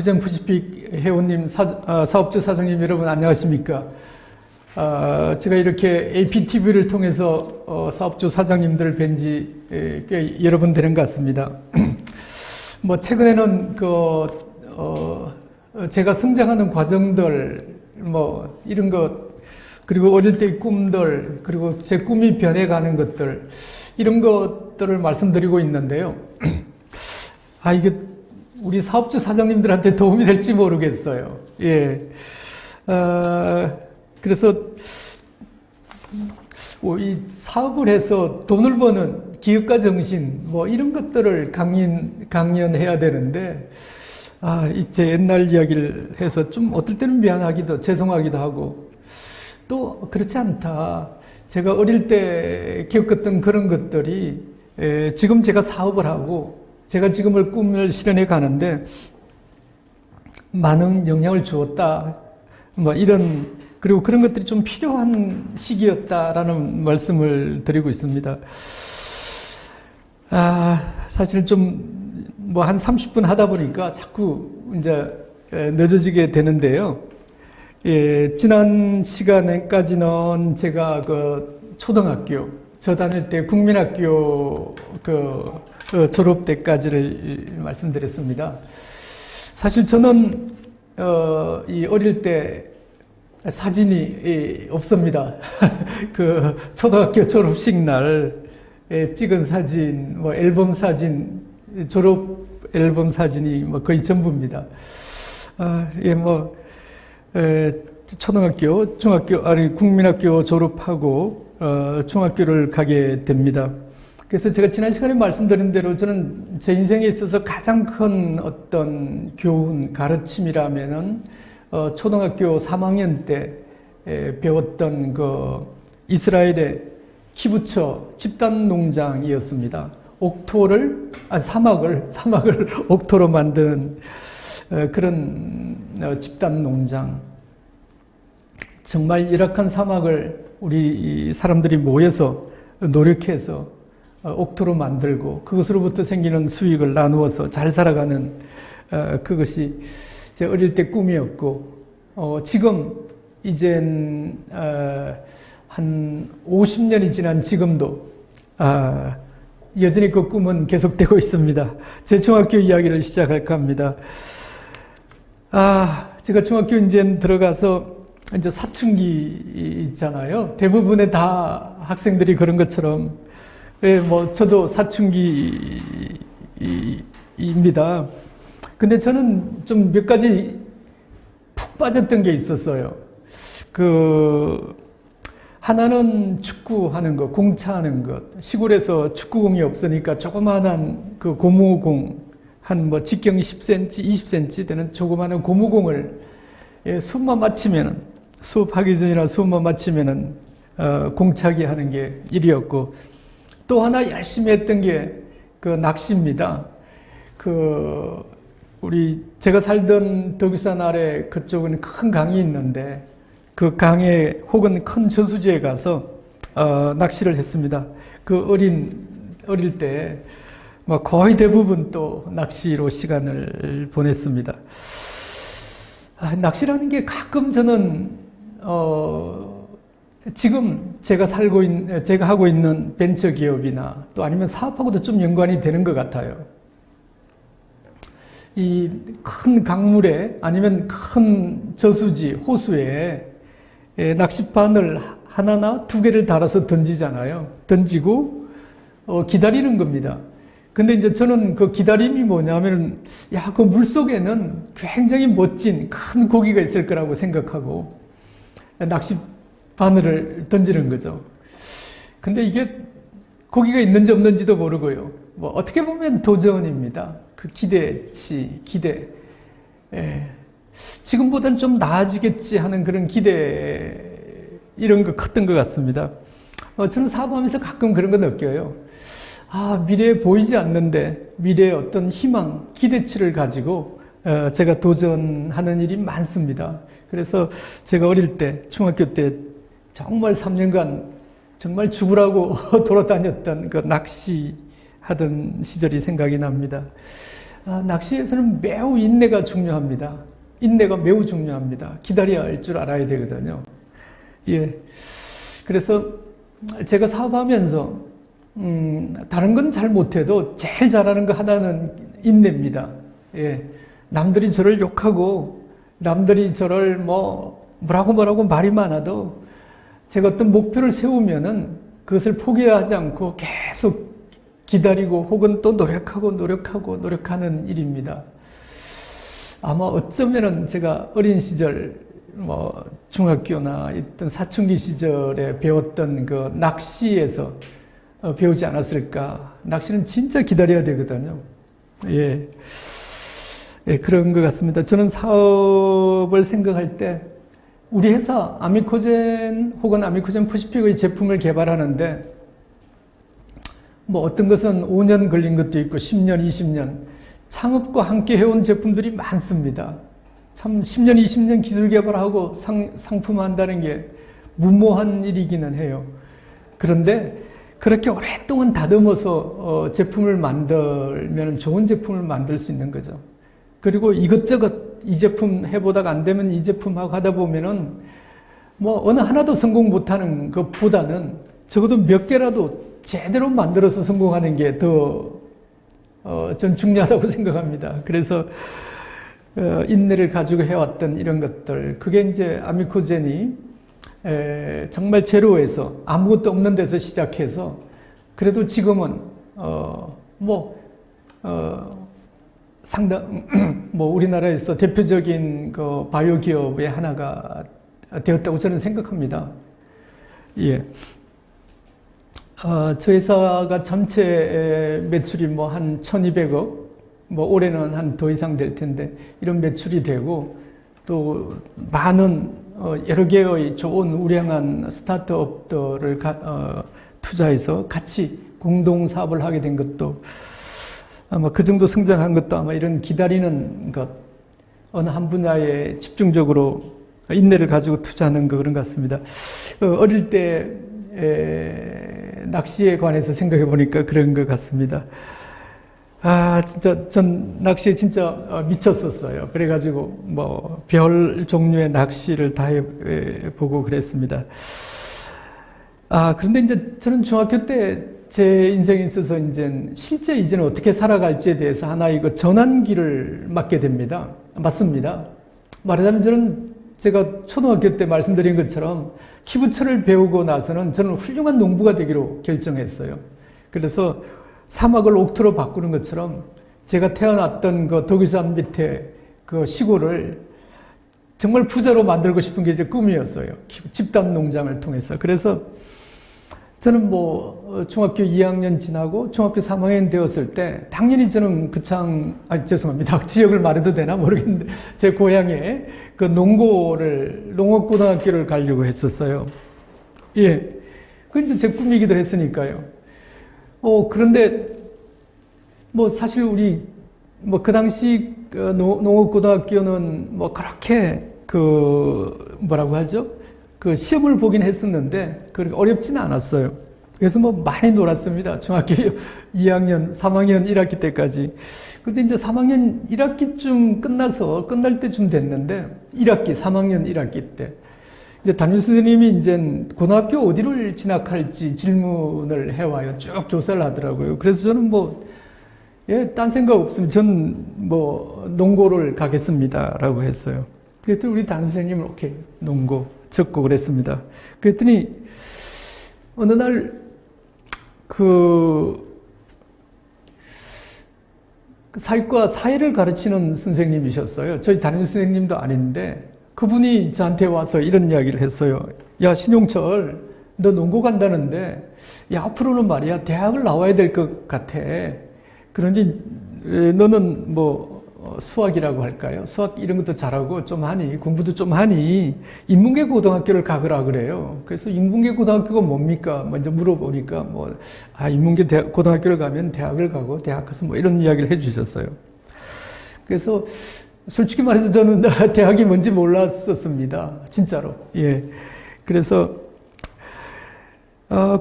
부장 푸시픽 회원님, 사업주 사장님 여러분 안녕하십니까? 제가 이렇게 APTV를 통해서 사업주 사장님들을 뵌지 꽤 여러 번 되는 것 같습니다. 뭐 최근에는 제가 성장하는 과정들 뭐 이런 것, 그리고 어릴 때의 꿈들, 그리고 제 꿈이 변해가는 것들, 이런 것들을 말씀드리고 있는데요. 이게 우리 사업주 사장님들한테 도움이 될지 모르겠어요. 예. 그래서 이 사업을 해서 돈을 버는 기업가 정신, 뭐 이런 것들을 강연해야 되는데, 제 옛날 이야기를 해서 좀 어떨 때는 미안하기도, 죄송하기도 하고, 또 그렇지 않다. 제가 어릴 때 겪었던 그런 것들이 지금 제가 사업을 하고 제가 지금의 꿈을 실현해 가는데 많은 영향을 주었다. 뭐 이런, 그리고 그런 것들이 좀 필요한 시기였다라는 말씀을 드리고 있습니다. 사실 좀 뭐 한 30분 하다 보니까 자꾸 이제 늦어지게 되는데요. 예, 지난 시간에까지는 제가 초등학교, 저 다닐 때 국민학교 졸업 때까지를 말씀드렸습니다. 사실 저는 이 어릴 때 사진이 없습니다. 초등학교 졸업식 날 찍은 사진, 뭐 앨범 사진, 졸업 앨범 사진이 뭐 거의 전부입니다. 초등학교, 중학교, 국민학교 졸업하고 중학교를 가게 됩니다. 그래서 제가 지난 시간에 말씀드린 대로 저는 제 인생에 있어서 가장 큰 어떤 교훈, 가르침이라면은 초등학교 3학년 때 배웠던 이스라엘의 키부처 집단 농장이었습니다. 사막을 옥토로 만든 그런 집단 농장. 정말 열악한 사막을 우리 사람들이 모여서 노력해서 옥토로 만들고 그것으로부터 생기는 수익을 나누어서 잘 살아가는 그것이 제 어릴 때 꿈이었고, 지금 이젠 한 50년이 지난 지금도 여전히 그 꿈은 계속되고 있습니다. 제 중학교 이야기를 시작할까 합니다. 제가 중학교 이제 들어가서 이제 사춘기 있잖아요. 대부분의 다 학생들이 그런 것처럼, 저도 사춘기입니다. 근데 저는 좀 몇 가지 푹 빠졌던 게 있었어요. 하나는 축구하는 것, 공차하는 것. 시골에서 축구공이 없으니까 조그마한 고무공, 직경 10cm, 20cm 되는 조그마한 고무공을 수업만 마치면은, 수업하기 전이나 수업만 마치면은, 공차기 하는 게 일이었고, 또 하나 열심히 했던 게 낚시입니다. 제가 살던 덕유산 아래 그쪽은 큰 강이 있는데, 그 강에 혹은 큰 저수지에 가서 낚시를 했습니다. 어릴 때 거의 대부분 또 낚시로 시간을 보냈습니다. 낚시라는 게 가끔 저는 지금 제가 하고 있는 벤처 기업이나 또 아니면 사업하고도 좀 연관이 되는 것 같아요. 이 큰 강물에 아니면 큰 저수지, 호수에 낚싯바늘 하나나 두 개를 달아서 던지잖아요. 던지고 기다리는 겁니다. 근데 이제 저는 그 기다림이 뭐냐면, 그 물속에는 굉장히 멋진 큰 고기가 있을 거라고 생각하고 낚싯바늘을 던지는 거죠. 근데 이게 고기가 있는지 없는지도 모르고요. 어떻게 보면 도전입니다. 기대. 지금보다는 좀 나아지겠지 하는 그런 기대, 이런 거 컸던 것 같습니다. 저는 사업하면서 가끔 그런 거 느껴요. 미래에 보이지 않는데 미래의 어떤 희망, 기대치를 가지고 제가 도전하는 일이 많습니다. 그래서 제가 어릴 때, 중학교 때 정말 3년간 정말 죽으라고 돌아다녔던 낚시하던 시절이 생각이 납니다. 낚시에서는 매우 인내가 중요합니다. 인내가 매우 중요합니다. 기다려야 할 줄 알아야 되거든요. 예. 그래서 제가 사업하면서, 다른 건 잘 못해도 제일 잘하는 거 하나는 인내입니다. 예. 남들이 저를 욕하고, 남들이 저를 뭐라고 말이 많아도, 제가 어떤 목표를 세우면은 그것을 포기하지 않고 계속 기다리고 혹은 또 노력하는 일입니다. 아마 어쩌면은 제가 어린 시절, 중학교나 있던 사춘기 시절에 배웠던 그 낚시에서 배우지 않았을까. 낚시는 진짜 기다려야 되거든요. 예. 예, 그런 것 같습니다. 저는 사업을 생각할 때 우리 회사 아미코젠 혹은 아미코젠 퍼시픽의 제품을 개발하는데 어떤 것은 5년 걸린 것도 있고 10년, 20년 창업과 함께 해온 제품들이 많습니다. 참 10년, 20년 기술 개발하고 상품한다는 게 무모한 일이기는 해요. 그런데 그렇게 오랫동안 다듬어서 제품을 만들면 좋은 제품을 만들 수 있는 거죠. 그리고 이것저것 이 제품 해보다가 안 되면 이 제품 하고 하다 보면은 어느 하나도 성공 못하는 것보다는 적어도 몇 개라도 제대로 만들어서 성공하는 게 더 전 중요하다고 생각합니다. 그래서 인내를 가지고 해왔던 이런 것들, 그게 이제 아미코젠이 정말 제로에서 아무것도 없는 데서 시작해서 그래도 지금은 상당 우리나라에서 대표적인 그 바이오 기업의 하나가 되었다고 저는 생각합니다. 예. 저 회사가 전체 매출이 한 1,200억, 올해는 한 더 이상 될 텐데, 이런 매출이 되고, 또 많은 여러 개의 좋은 우량한 스타트업들을 투자해서 같이 공동 사업을 하게 된 것도 아마 그 정도 성장한 것도 아마 이런 기다리는 것, 어느 한 분야에 집중적으로 인내를 가지고 투자하는 거 그런 것 같습니다. 어릴 때 낚시에 관해서 생각해 보니까 그런 것 같습니다. 진짜 전 낚시에 진짜 미쳤었어요. 그래가지고 별 종류의 낚시를 다 해보고 그랬습니다. 그런데 이제 저는 중학교 때 제 인생에 있어서 이제는 어떻게 살아갈지에 대해서 하나의 전환기를 맞게 됩니다. 맞습니다. 말하자면 저는 제가 초등학교 때 말씀드린 것처럼 키부처를 배우고 나서는 저는 훌륭한 농부가 되기로 결정했어요. 그래서 사막을 옥토로 바꾸는 것처럼 제가 태어났던 그 덕유산 밑에 그 시골을 정말 부자로 만들고 싶은 게 제 꿈이었어요. 집단 농장을 통해서. 그래서 저는 중학교 2학년 지나고 중학교 3학년 되었을 때 당연히 저는 죄송합니다. 지역을 말해도 되나 모르겠는데 제 고향에 그 농업고등학교를 가려고 했었어요. 예. 그건 이제 제 꿈이기도 했으니까요. 그런데 사실 우리 그 당시 농업고등학교는 그렇게 뭐라고 하죠? 그 시험을 보긴 했었는데 그렇게 어렵지는 않았어요. 그래서 많이 놀았습니다. 중학교 2학년, 3학년 1학기 때까지. 근데 이제 3학년 1학기쯤 끝날 때쯤 됐는데 3학년 1학기 때 이제 담임 선생님이 이제 고등학교 어디를 진학할지 질문을 해와요. 쭉 조사를 하더라고요. 그래서 저는 딴 생각 없으면 전 농고를 가겠습니다라고 했어요. 그랬더니 우리 담임 선생님은 오케이, 농고 적고 그랬습니다. 그랬더니 어느 날 사회과 사회를 가르치는 선생님이셨어요. 저희 담임 선생님도 아닌데 그분이 저한테 와서 이런 이야기를 했어요. 야, 신용철, 너 농고 간다는데 앞으로는 말이야 대학을 나와야 될 것 같아. 그러니 너는 수학이라고 할까요? 수학 이런 것도 잘하고 좀 하니, 공부도 좀 하니 인문계 고등학교를 가거라 그래요. 그래서 인문계 고등학교가 뭡니까? 먼저 물어보니까 인문계 고등학교를 가면 대학을 가고 대학 가서 이런 이야기를 해주셨어요. 그래서 솔직히 말해서 저는 대학이 뭔지 몰랐었습니다. 진짜로. 예. 그래서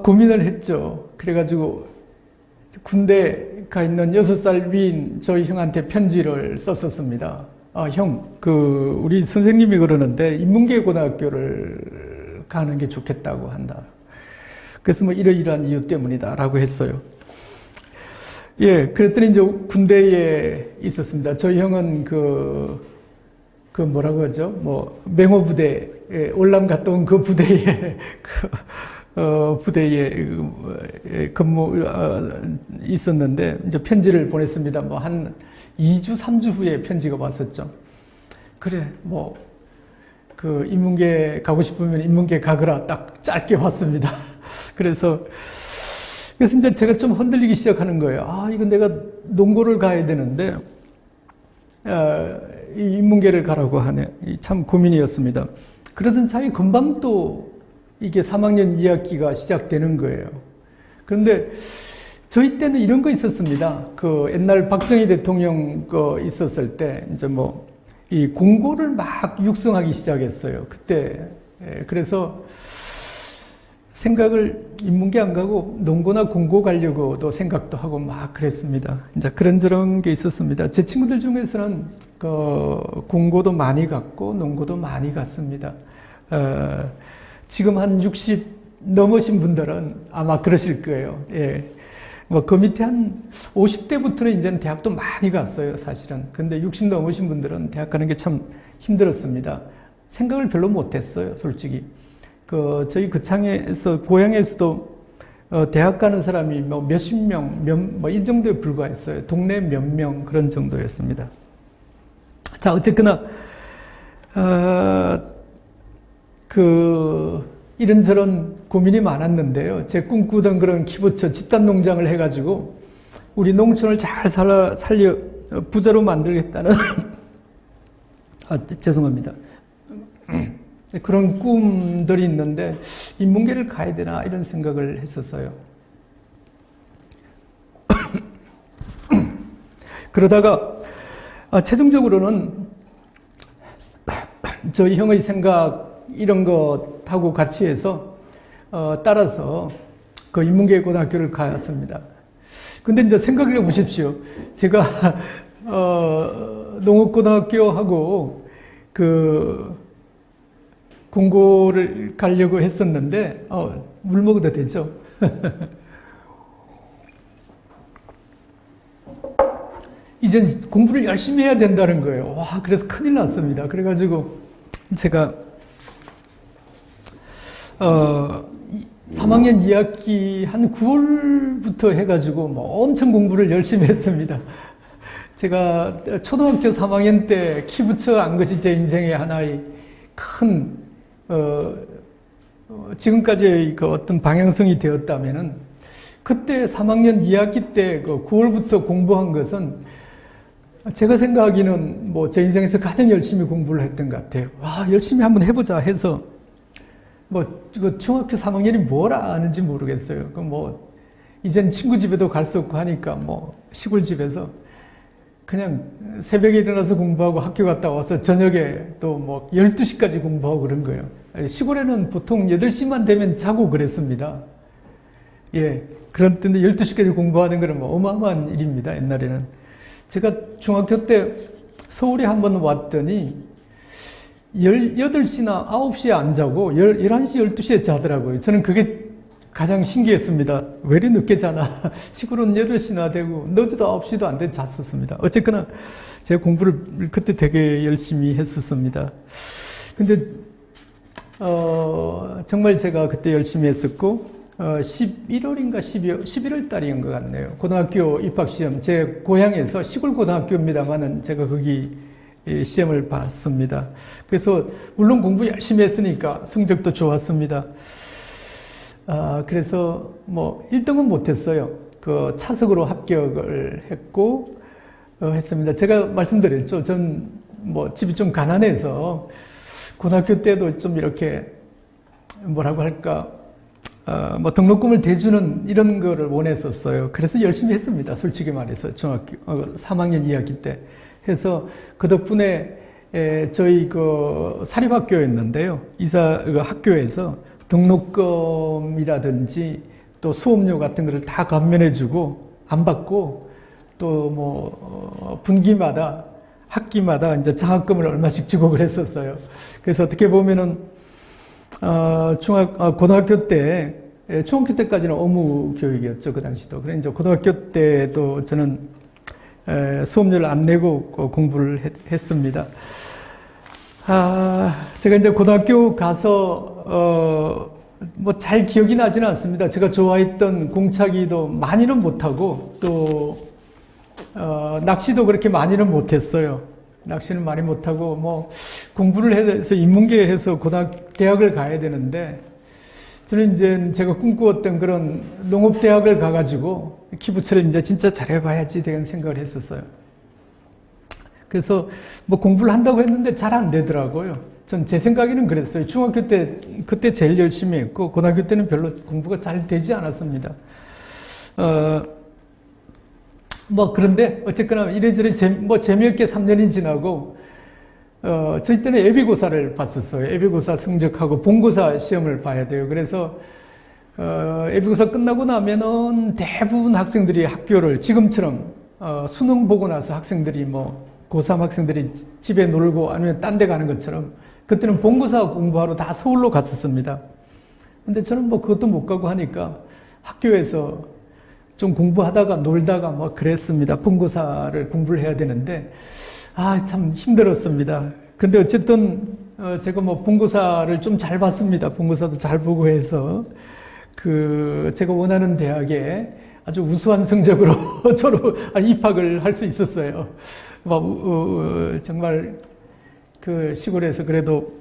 고민을 했죠. 그래가지고 군대 가 있는 6살 위인 저희 형한테 편지를 썼었습니다. 형, 우리 선생님이 그러는데 인문계 고등학교를 가는 게 좋겠다고 한다. 그래서 뭐 이러이러한 이유 때문이다라고 했어요. 예, 그랬더니 이제 군대에 있었습니다. 저희 형은 뭐라고 하죠? 뭐, 맹호부대, 올람 갔다 온 그 부대에, 부대에 근무, 있었는데, 이제 편지를 보냈습니다. 뭐, 한 2주, 3주 후에 편지가 왔었죠. 그래, 뭐, 인문계 가고 싶으면 인문계 가거라. 딱 짧게 왔습니다. 그래서 이제 제가 좀 흔들리기 시작하는 거예요. 이건 내가 농고를 가야 되는데, 이 인문계를 가라고 하네. 참 고민이었습니다. 그러던 차에 금방 또 이게 3학년 2학기가 시작되는 거예요. 그런데 저희 때는 이런 거 있었습니다. 옛날 박정희 대통령 있었을 때, 이제 뭐, 이 공고를 막 육성하기 시작했어요. 그때. 그래서 생각을 인문계 안 가고 농고나 공고 가려고도 생각도 하고 막 그랬습니다. 이제 그런저런 게 있었습니다. 제 친구들 중에서는 공고도 많이 갔고 농고도 많이 갔습니다. 지금 한 60 넘으신 분들은 아마 그러실 거예요. 예. 뭐 그 밑에 한 50대부터는 이제는 대학도 많이 갔어요, 사실은. 근데 60 넘으신 분들은 대학 가는 게 참 힘들었습니다. 생각을 별로 못 했어요, 솔직히. 저희 거창에서, 고향에서도, 대학 가는 사람이 뭐 몇십 명, 뭐 이 정도에 불과했어요. 동네 몇 명 그런 정도였습니다. 자, 어쨌거나, 이런저런 고민이 많았는데요. 제 꿈꾸던 그런 키부처 집단 농장을 해가지고, 우리 농촌을 잘 살려, 부자로 만들겠다는, 죄송합니다. 그런 꿈들이 있는데 인문계를 가야 되나 이런 생각을 했었어요. 그러다가 최종적으로는 저희 형의 생각 이런 것하고 같이 해서 따라서 그 인문계 고등학교를 가였습니다. 근데 이제 생각을 해보십시오. 제가 농업고등학교하고 공고를 가려고 했었는데, 물 먹어도 되죠? 이젠 공부를 열심히 해야 된다는 거예요. 와, 그래서 큰일 났습니다. 그래가지고 제가, 3학년 2학기 한 9월부터 해가지고 뭐 엄청 공부를 열심히 했습니다. 제가 초등학교 3학년 때 키부처 안 것이 제 인생의 하나의 큰 지금까지의 어떤 방향성이 되었다면은 그때 3학년 2학기 때 9월부터 공부한 것은 제가 생각하기는 뭐 제 인생에서 가장 열심히 공부를 했던 것 같아요. 열심히 한번 해보자 해서 중학교 3학년이 뭘 아는지 모르겠어요. 이젠 친구 집에도 갈 수 없고 하니까 시골집에서 그냥 새벽에 일어나서 공부하고 학교 갔다 와서 저녁에 또 12시까지 공부하고 그런 거예요. 시골에는 보통 8시만 되면 자고 그랬습니다. 예. 그런데 12시까지 공부하는 거는 어마어마한 일입니다, 옛날에는. 제가 중학교 때 서울에 한번 왔더니 18시나 9시에 안 자고 11시, 12시에 자더라고요. 저는 그게 가장 신기했습니다. 왜 이리 늦게 자나. 시골은 8시나 되고 늦어도 9시도 안 돼 잤었습니다. 어쨌거나 제가 공부를 그때 되게 열심히 했었습니다. 근데 정말 제가 그때 열심히 했었고 11월인가 11월 달인 것 같네요. 고등학교 입학시험, 제 고향에서 시골 고등학교입니다만은 제가 거기 시험을 봤습니다. 그래서 물론 공부 열심히 했으니까 성적도 좋았습니다. 그래서 1등은 못했어요. 차석으로 합격을 했고 했습니다. 제가 말씀드렸죠. 전 집이 좀 가난해서 고등학교 때도 좀 이렇게 뭐라고 할까 등록금을 대주는 이런 거를 원했었어요. 그래서 열심히 했습니다. 솔직히 말해서 중학교 3학년 2학기 때 해서 그 덕분에 저희 사립학교였는데요. 학교에서 등록금이라든지 또 수업료 같은 거를 다 감면해주고 안 받고 또 뭐 분기마다 학기마다 이제 장학금을 얼마씩 주고 그랬었어요. 그래서 어떻게 보면은 고등학교 때 중학교 때까지는 의무 교육이었죠. 그 당시도. 그래 이제 고등학교 때도 저는 수업료를 안 내고 공부를 했습니다. 제가 이제 고등학교 가서 뭐 잘 기억이 나지는 않습니다. 제가 좋아했던 공차기도 많이는 못하고 또 낚시도 그렇게 많이는 못했어요. 낚시는 많이 못하고 뭐 공부를 해서 인문계 해서 대학을 가야 되는데 저는 이제 제가 꿈꾸었던 그런 농업대학을 가가지고 기부처를 이제 진짜 잘해봐야지 되는 생각을 했었어요. 그래서 뭐 공부를 한다고 했는데 잘 안 되더라고요. 전 제 생각에는 그랬어요. 중학교 때 그때 제일 열심히 했고 고등학교 때는 별로 공부가 잘 되지 않았습니다. 뭐 그런데 어쨌거나 이래저래 재미있게 3년이 지나고 저희 때는 예비고사를 봤었어요. 예비고사 성적하고 본고사 시험을 봐야 돼요. 그래서 예비고사 끝나고 나면은 대부분 학생들이 학교를 지금처럼 수능 보고 나서 학생들이 뭐 고3 학생들이 집에 놀고 아니면 딴 데 가는 것처럼 그때는 본고사 공부하러 다 서울로 갔었습니다. 근데 저는 뭐 그것도 못 가고 하니까 학교에서 좀 공부하다가 놀다가 뭐 그랬습니다. 본고사를 공부를 해야 되는데 참 힘들었습니다. 근데 어쨌든 제가 뭐 본고사를 좀 잘 봤습니다. 본고사도 잘 보고 해서 제가 원하는 대학에 아주 우수한 성적으로 입학을 할 수 있었어요. 정말 그 시골에서 그래도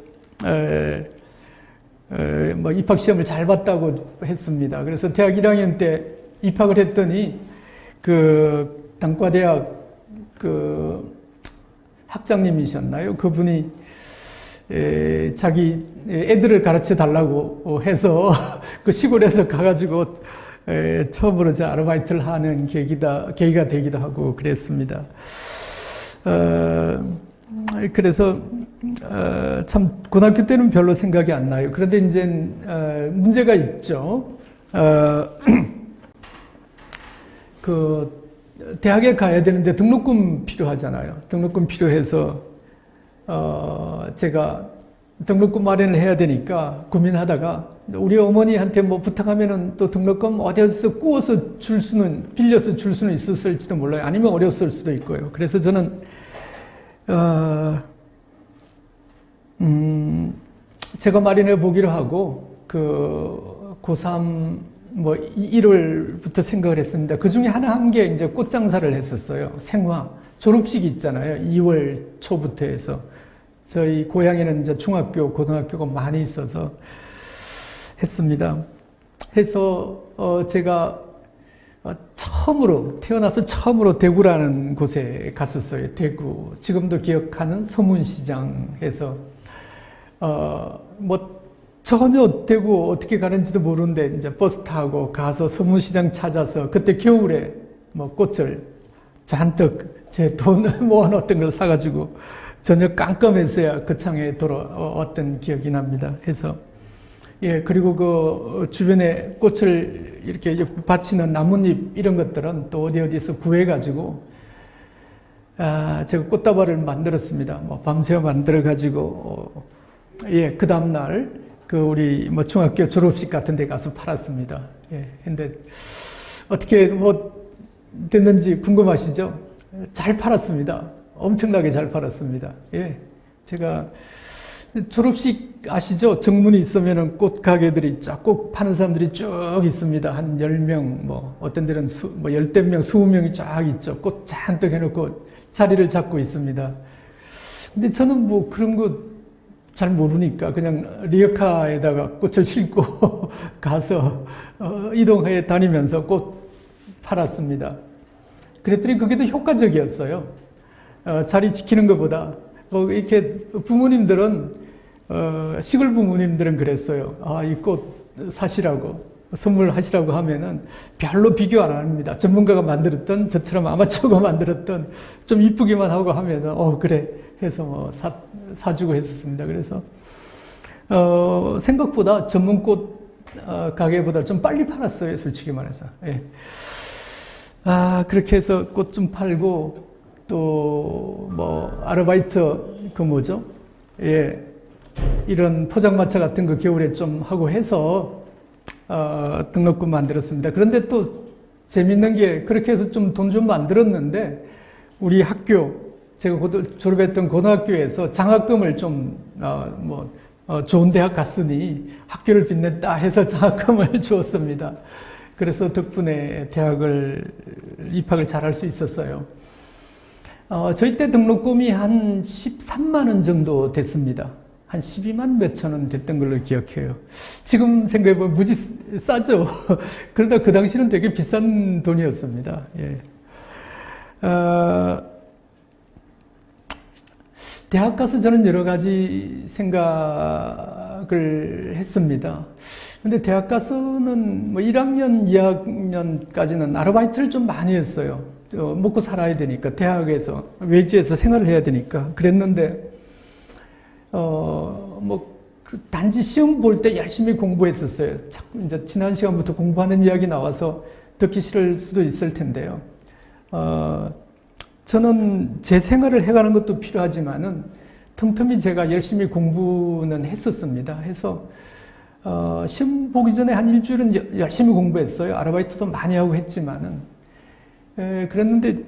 뭐 입학 시험을 잘 봤다고 했습니다. 그래서 대학 1학년 때 입학을 했더니 그 단과대학 그 학장님이셨나요? 그분이 자기 애들을 가르쳐 달라고 해서 그 시골에서 가가지고 처음으로 제 아르바이트를 하는 계기가 되기도 하고 그랬습니다. 그래서 참 고등학교 때는 별로 생각이 안 나요. 그런데 이제 문제가 있죠. 그 대학에 가야 되는데 등록금 필요하잖아요. 등록금 필요해서 제가 등록금 마련을 해야 되니까 고민하다가 우리 어머니한테 뭐 부탁하면은 또 등록금 어디서 구워서 빌려서 줄 수는 있었을지도 몰라요. 아니면 어려웠을 수도 있고요. 그래서 저는 제가 마련해 보기로 하고 고3 뭐 1월부터 생각을 했습니다. 그 중에 하나 한 게 이제 꽃장사를 했었어요. 생화 졸업식이 있잖아요. 2월 초부터 해서 저희 고향에는 이제 중학교, 고등학교가 많이 있어서 했습니다. 해서 제가 태어나서 처음으로 대구라는 곳에 갔었어요. 대구. 지금도 기억하는 서문시장에서 뭐 전혀 대구 어떻게 가는지도 모르는데 이제 버스 타고 가서 서문시장 찾아서 그때 겨울에 뭐 꽃을 잔뜩 제 돈을 모아놓았던 걸 사가지고 저녁 깜깜했어야 그 창에 돌아왔던 기억이 납니다. 해서 그리고 그 주변에 꽃을 이렇게 받치는 나뭇잎 이런 것들은 또 어디서 구해가지고 제가 꽃다발을 만들었습니다. 뭐 밤새워 만들어가지고 그 다음날 우리 뭐 중학교 졸업식 같은 데 가서 팔았습니다. 근데 어떻게 뭐 됐는지 궁금하시죠? 잘 팔았습니다. 엄청나게 잘 팔았습니다. 제가 졸업식 아시죠? 정문이 있으면은 꽃 가게들이 쫙 꽃 파는 사람들이 쭉 있습니다. 한 10명, 뭐 어떤 데는 10대 명, 20명이 쫙 있죠. 꽃 잔뜩 해놓고 자리를 잡고 있습니다. 근데 저는 뭐 그런 거 잘 모르니까 그냥 리어카에다가 꽃을 싣고 가서 이동해 다니면서 꽃 팔았습니다. 그랬더니 그게 더 효과적이었어요. 자리 지키는 것보다 뭐 이렇게 부모님들은 시골 부모님들은 그랬어요. 이 꽃 사시라고 선물하시라고 하면은 별로 비교 안 합니다. 전문가가 만들었던 저처럼 아마추어가 만들었던 좀 이쁘기만 하고 하면은 그래 해서 뭐 사주고 했었습니다. 그래서 생각보다 전문 꽃 가게보다 좀 빨리 팔았어요. 솔직히 말해서. 그렇게 해서 꽃 좀 팔고, 또, 아르바이트, 뭐죠? 예, 이런 포장마차 같은 거 겨울에 좀 하고 해서, 등록금 만들었습니다. 그런데 또 재밌는 게 그렇게 해서 좀 돈 좀 만들었는데, 우리 학교, 제가 졸업했던 고등학교에서 장학금을 좀, 좋은 대학 갔으니 학교를 빛냈다 해서 장학금을 주었습니다. 그래서 덕분에 대학을 입학을 잘할 수 있었어요. 저희 때 등록금이 한 13만 원 정도 됐습니다. 한 12만 몇천 원 됐던 걸로 기억해요. 지금 생각해보면 무지 싸죠. 그러다 그 당시는 되게 비싼 돈이었습니다. 예. 대학 가서 저는 여러 가지 생각을 했습니다. 근데 대학 가서는 1학년, 2학년까지는 아르바이트를 좀 많이 했어요. 먹고 살아야 되니까, 대학에서, 외지에서 생활을 해야 되니까. 그랬는데, 단지 시험 볼 때 열심히 공부했었어요. 자꾸 이제 지난 시간부터 공부하는 이야기 나와서 듣기 싫을 수도 있을 텐데요. 저는 제 생활을 해가는 것도 필요하지만은 틈틈이 제가 열심히 공부는 했었습니다. 해서 시험 보기 전에 한 일주일은 열심히 공부했어요. 아르바이트도 많이 하고 했지만은 그랬는데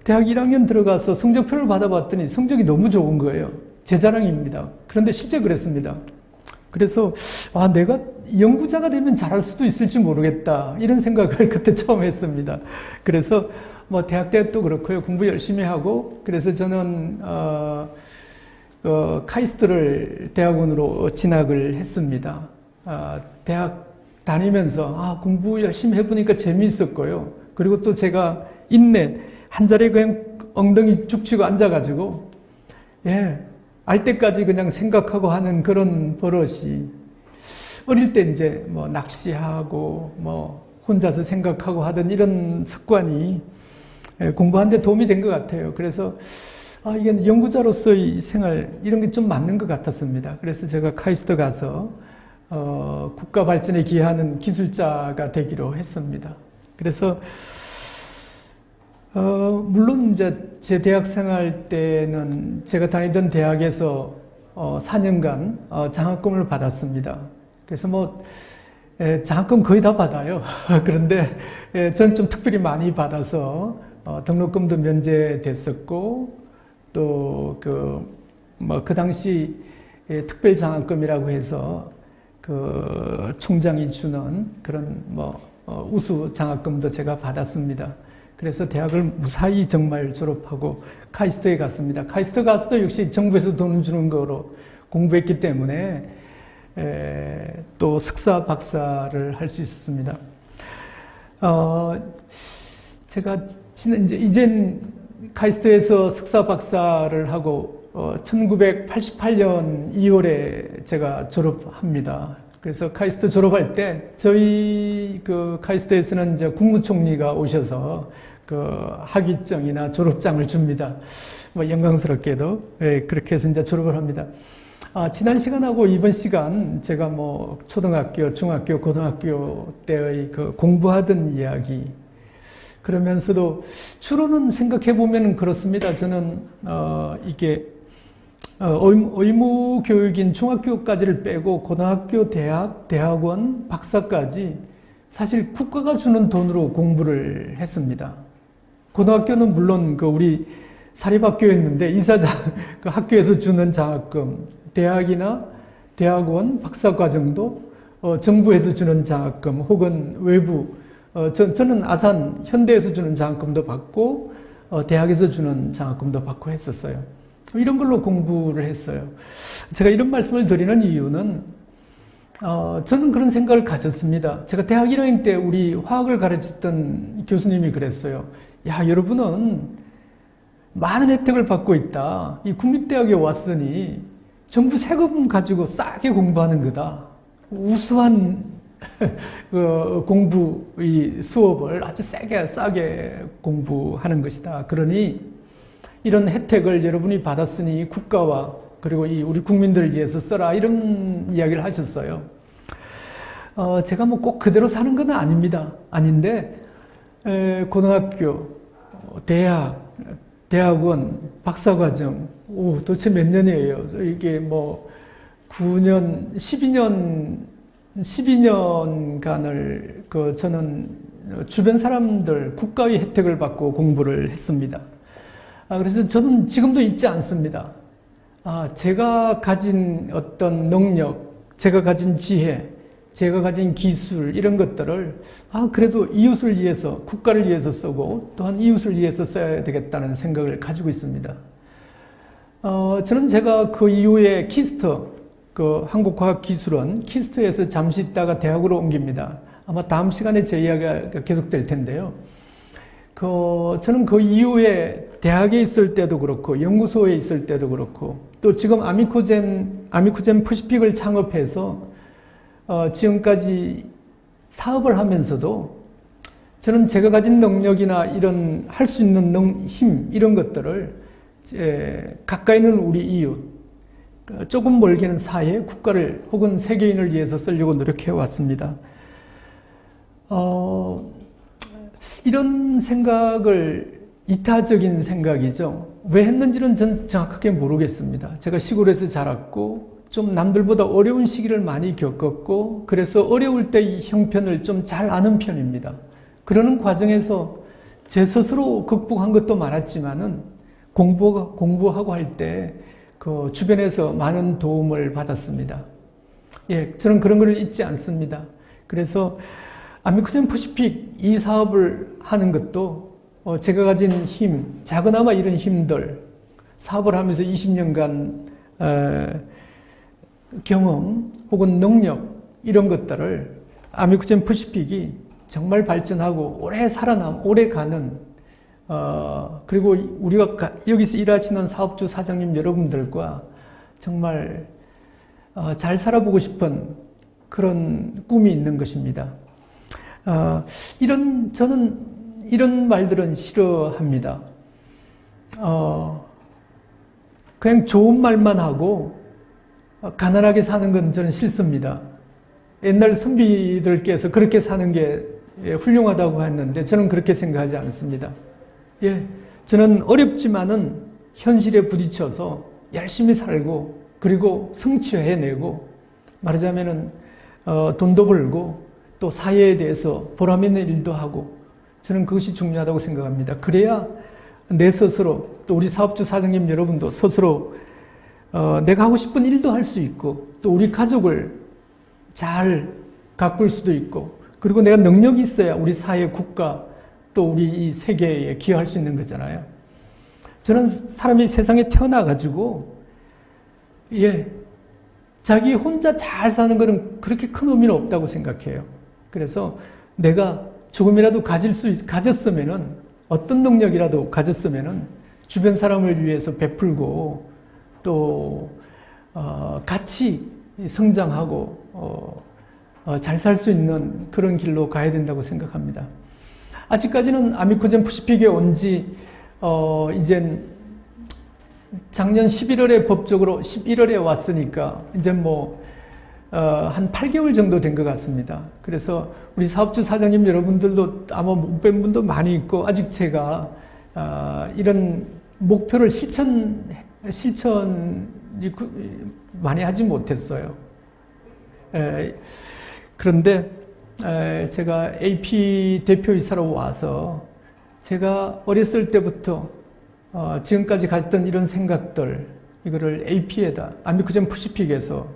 대학 1학년 들어가서 성적표를 받아봤더니 성적이 너무 좋은 거예요. 제 자랑입니다. 그런데 실제 그랬습니다. 그래서 내가 연구자가 되면 잘할 수도 있을지 모르겠다 이런 생각을 그때 처음 했습니다. 그래서 대학 때도 그렇고요. 공부 열심히 하고, 그래서 저는, 카이스트를 대학원으로 진학을 했습니다. 대학 다니면서, 공부 열심히 해보니까 재미있었고요. 그리고 또 제가 인내, 한 자리에 그냥 엉덩이 죽 치고 앉아가지고, 알 때까지 그냥 생각하고 하는 그런 버릇이, 어릴 때 이제 낚시하고, 혼자서 생각하고 하던 이런 습관이 공부하는 데 도움이 된 것 같아요. 그래서 이게 연구자로서의 생활 이런 게 좀 맞는 것 같았습니다. 그래서 제가 카이스트 가서 국가 발전에 기여하는 기술자가 되기로 했습니다. 그래서 물론 이제 제 대학 생활 때는 제가 다니던 대학에서 4년간 장학금을 받았습니다. 그래서 장학금 거의 다 받아요. 그런데 저는 좀 특별히 많이 받아서 등록금도 면제됐었고, 또 그 당시 특별 장학금이라고 해서 그 총장이 주는 그런 우수 장학금도 제가 받았습니다. 그래서 대학을 무사히 정말 졸업하고 카이스트에 갔습니다. 카이스트 가서도 역시 정부에서 돈 주는 거로 공부했기 때문에 또 석사, 박사를 할 수 있었습니다. 제가 이젠 카이스트에서 석사, 박사를 하고 1988년 2월에 제가 졸업합니다. 그래서 카이스트 졸업할 때 저희 그 카이스트에서는 이제 국무총리가 오셔서 그 학위증이나 졸업장을 줍니다. 영광스럽게도 그렇게 해서 이제 졸업을 합니다. 지난 시간하고 이번 시간 제가 초등학교, 중학교, 고등학교 때의 그 공부하던 이야기 그러면서도 주로는 생각해 보면 그렇습니다. 저는 이게 의무 교육인 중학교까지를 빼고 고등학교, 대학, 대학원, 박사까지 사실 국가가 주는 돈으로 공부를 했습니다. 고등학교는 물론 그 우리 사립학교였는데 이사장 그 학교에서 주는 장학금, 대학이나 대학원, 박사과정도 정부에서 주는 장학금 혹은 외부 저는 아산 현대에서 주는 장학금도 받고 대학에서 주는 장학금도 받고 했었어요. 이런 걸로 공부를 했어요. 제가 이런 말씀을 드리는 이유는 저는 그런 생각을 가졌습니다. 제가 대학 1학년 때 우리 화학을 가르쳤던 교수님이 그랬어요. 야, 여러분은 많은 혜택을 받고 있다. 이 국립대학에 왔으니 정부 세금 가지고 싸게 공부하는 거다. 우수한 공부의 수업을 아주 싸게 공부하는 것이다. 그러니 이런 혜택을 여러분이 받았으니 국가와 그리고 우리 국민들을 위해서 써라. 이런 이야기를 하셨어요. 제가 꼭 그대로 사는 건 아닙니다. 아닌데, 고등학교, 대학, 대학원, 박사과정, 도대체 몇 년이에요? 이게 뭐 9년, 12년간을 저는 주변 사람들 국가의 혜택을 받고 공부를 했습니다. 그래서 저는 지금도 잊지 않습니다. 제가 가진 어떤 능력, 제가 가진 지혜, 제가 가진 기술 이런 것들을 그래도 이웃을 위해서, 국가를 위해서 쓰고 또한 이웃을 위해서 써야 되겠다는 생각을 가지고 있습니다. 저는 제가 그 이후에 키스터, 한국과학기술원 키스터에서 잠시 있다가 대학으로 옮깁니다. 아마 다음 시간에 제 이야기가 계속될 텐데요. 저는 그 이후에 대학에 있을 때도 그렇고 연구소에 있을 때도 그렇고 또 지금 아미코젠 퍼시픽을 창업해서 지금까지 사업을 하면서도 저는 제가 가진 능력이나 이런 할 수 있는 힘 이런 것들을 가까이 있는 우리 이웃, 조금 멀게는 사회, 국가를 혹은 세계인을 위해서 쓰려고 노력해 왔습니다. 이런 생각을 이타적인 생각이죠. 왜 했는지는 전 정확하게 모르겠습니다. 제가 시골에서 자랐고 좀 남들보다 어려운 시기를 많이 겪었고 그래서 어려울 때 이 형편을 좀 잘 아는 편입니다. 그러는 과정에서 제 스스로 극복한 것도 많았지만은 공부하고 할 때 주변에서 많은 도움을 받았습니다. 저는 그런 걸 잊지 않습니다. 그래서 아미코젠 퍼시픽 이 사업을 하는 것도 제가 가진 힘, 작은아마 이런 힘들, 사업을 하면서 20년간 경험 혹은 능력 이런 것들을 아미코젠 퍼시픽이 정말 발전하고 오래 가는 그리고 우리가 여기서 일하시는 사업주 사장님 여러분들과 정말 잘 살아보고 싶은 그런 꿈이 있는 것입니다. 저는 이런 말들은 싫어합니다. 그냥 좋은 말만 하고 가난하게 사는 건 저는 싫습니다. 옛날 선비들께서 그렇게 사는 게 훌륭하다고 했는데 저는 그렇게 생각하지 않습니다. 저는 어렵지만은 현실에 부딪혀서 열심히 살고 그리고 성취해내고 말하자면은 돈도 벌고 또 사회에 대해서 보람 있는 일도 하고 저는 그것이 중요하다고 생각합니다. 그래야 내 스스로 또 우리 사업주 사장님 여러분도 스스로 내가 하고 싶은 일도 할 수 있고 또 우리 가족을 잘 가꿀 수도 있고 그리고 내가 능력이 있어야 우리 사회, 국가 또 우리 이 세계에 기여할 수 있는 거잖아요. 저는 사람이 세상에 태어나가지고 자기 혼자 잘 사는 것은 그렇게 큰 의미는 없다고 생각해요. 그래서 내가 조금이라도 가졌으면은 어떤 능력이라도 가졌으면은 주변 사람을 위해서 베풀고 또 같이 성장하고 잘 살 수 있는 그런 길로 가야 된다고 생각합니다. 아직까지는 아미코젠 퍼시픽에 온 지 이젠 작년 11월에 법적으로 11월에 왔으니까 이제 한 8개월 정도 된 것 같습니다. 그래서 우리 사업주 사장님 여러분들도 아마 못 뵌 분도 많이 있고 아직 제가 이런 목표를 실천 많이 하지 못했어요. 그런데 제가 AP 대표이사로 와서 제가 어렸을 때부터 지금까지 가졌던 이런 생각들 이거를 AP에다 아미코젠 퍼시픽에서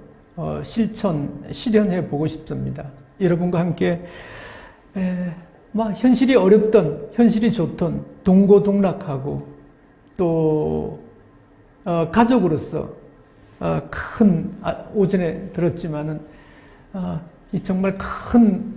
실현해 보고 싶습니다. 여러분과 함께 현실이 어렵던 현실이 좋던 동고동락하고 또 가족으로서 오전에 들었지만은 이 정말 큰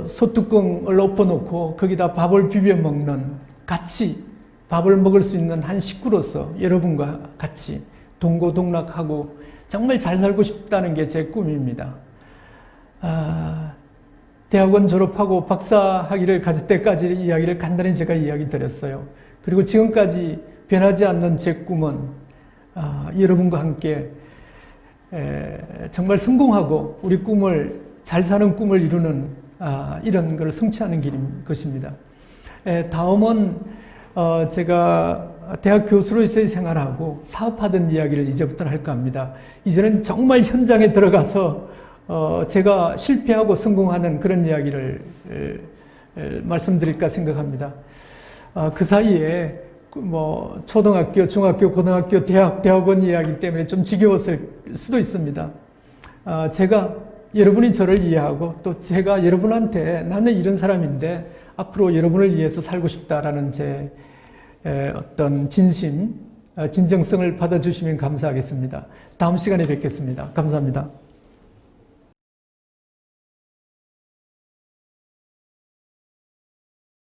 소뚜껑을 엎어놓고 거기다 밥을 비벼 먹는 같이 밥을 먹을 수 있는 한 식구로서 여러분과 같이 동고동락하고 정말 잘 살고 싶다는 게 제 꿈입니다. 대학원 졸업하고 박사 학위를 가질 때까지 이야기를 간단히 제가 이야기 드렸어요. 그리고 지금까지 변하지 않는 제 꿈은 여러분과 함께 정말 성공하고 우리 꿈을 잘 사는 꿈을 이루는 이런 걸 성취하는 길인 것입니다. 다음은 제가 대학 교수로서의 생활하고 사업하던 이야기를 이제부터 할까 합니다. 이제는 정말 현장에 들어가서 제가 실패하고 성공하는 그런 이야기를 말씀드릴까 생각합니다. 그 사이에 뭐 초등학교, 중학교, 고등학교, 대학원 이야기 때문에 좀 지겨웠을 수도 있습니다. 제가 여러분이 저를 이해하고 또 제가 여러분한테 나는 이런 사람인데 앞으로 여러분을 위해서 살고 싶다라는 제 어떤 진정성을 받아주시면 감사하겠습니다. 다음 시간에 뵙겠습니다. 감사합니다.